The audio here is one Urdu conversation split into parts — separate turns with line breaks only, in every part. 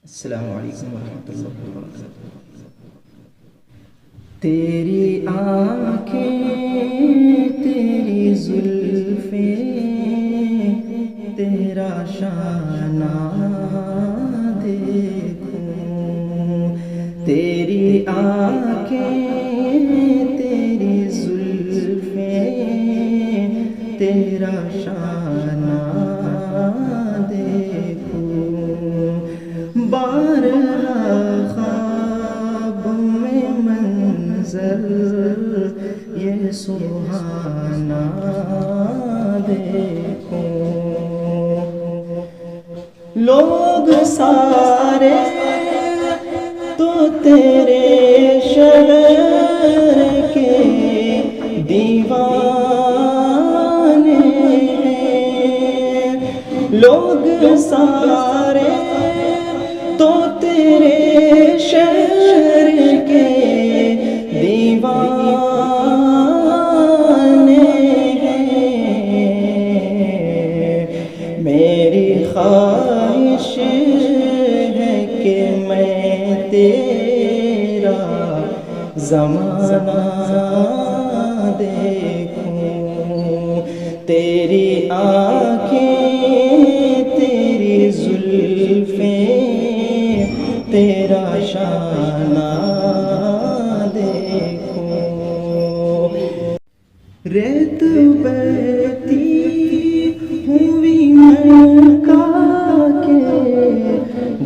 السلام علیکم ورحمۃ اللہ وبرکاتہ۔ تیری آنکھیں، تیری زلفیں، تیرا شانہ دیکھوں، تیری آنکھیں، تیری زلفیں، تیرا شانہ دیکھوں، بارہا خواب میں منظر یہ سبحانہ دیکھوں، لوگ سارے تو تیرے شہر کے دیوانے ہیں، لوگ سارے تو تیرے شہر کے دیوانے ہیں، میری خواہش ہے کہ میں تیرا زمانہ دیکھوں، تیری آنکھیں، تیری زلفیں، تیرا شانہ دیکھوں، ریت بہتی ہوئی مکہ کے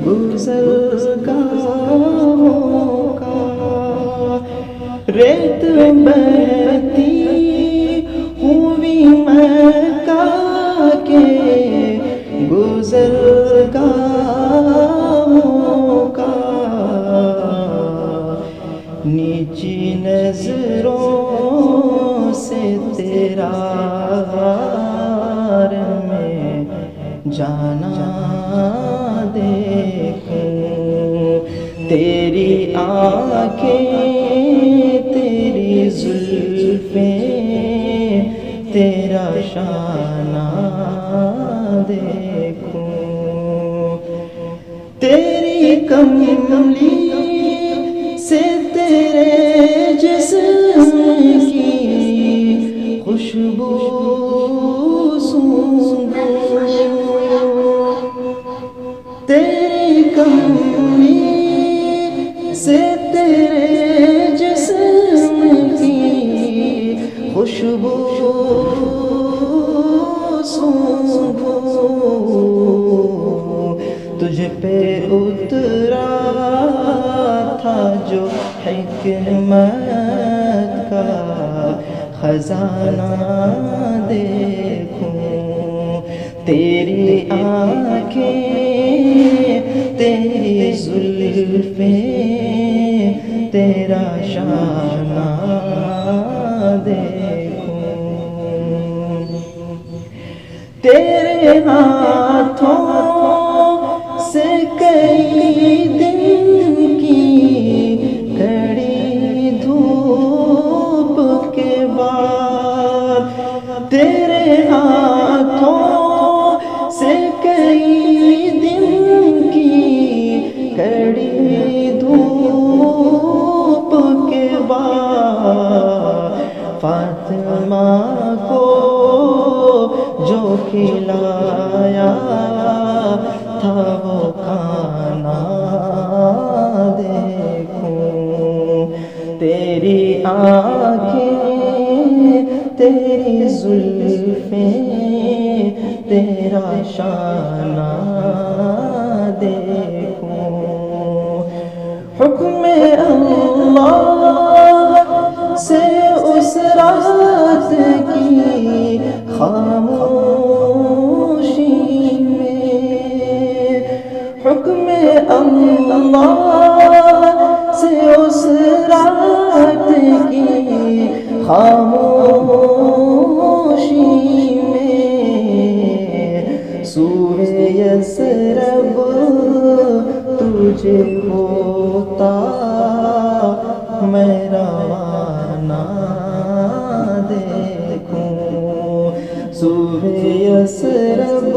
گزرگاہوں کا، ریت بہتی ہوئی مکہ کے گزرگاہوں کا، نیچی نظروں سے تیرا غار میں جانا دیکھوں، تیری آنکھیں، تیری زلفیں، تیرا شانہ دیکھوں، تیری کملی سے تیرے جسم کی خوشبو سونگھوں، تیری کملی سے تیرے جسم کی خوشبو سونگھوں، تجھ پہ اترا تھا جو حکمت کا خزانہ دیکھوں، تیری آنکھیں، تیری زلفیں، تیرا شانہ دیکھوں، تیرے ہاتھوں سے کئی دن کی کڑی دھوپ کے بعد، تیرے ہاتھوں سے کئی دن کی کڑی دھوپ کے بعد، فاطمہ کو جو کھلایا تھا وہ کھانا دیکھوں، تیری آنکھیں، تیری زلفیں، تیرا شانہ دیکھوں، حکم اللہ سے اس رات کی خاموشی میں، حکم اللہ سے اس رات کی خاموشی میں، سوئے یثرب تجھے ہوتا میں روانہ دیکھوں، سوئے یثرب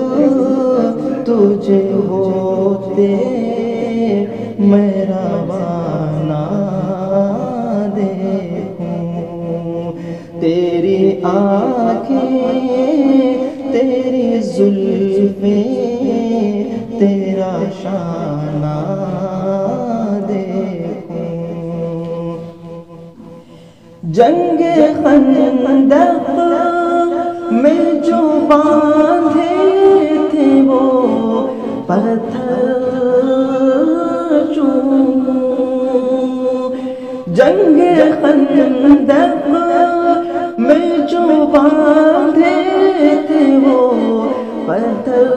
تجھے ہوتے میں روانہ دیکھوں، تیری آنکھیں، تیری زلفیں، تیرا شانہ دیکھوں۔ جنگ خندق میں جو باندھے تھے وہ پتھر چوں، جنگ خندق میں جو باندھے تھے وہ پتھر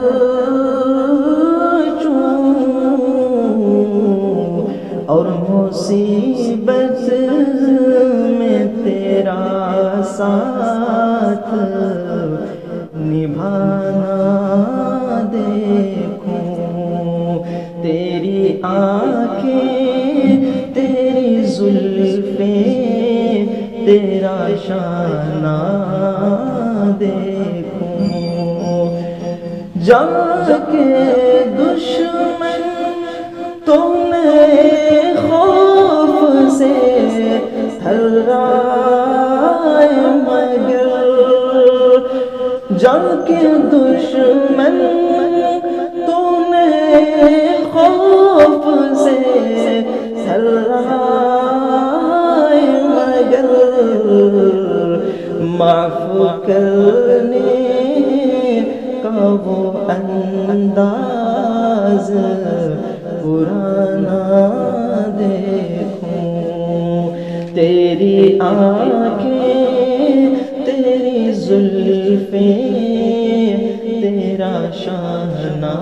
چوں، اور مصیبت میں تیرا ساتھ نبھانا دیکھوں، تیری آنکھیں، تیری زلفیں، تیرا شانہ دیکھوں۔ جان کے دشمن تو نے خوف سے تھرائے، مگر جان کے دشمن تو نے خوف سے تھرائے، مگر معاف کرنے کا وہ انداز پرانا دیکھوں، تیری آنکھیں، تیری زلفیں، تیرا شانہ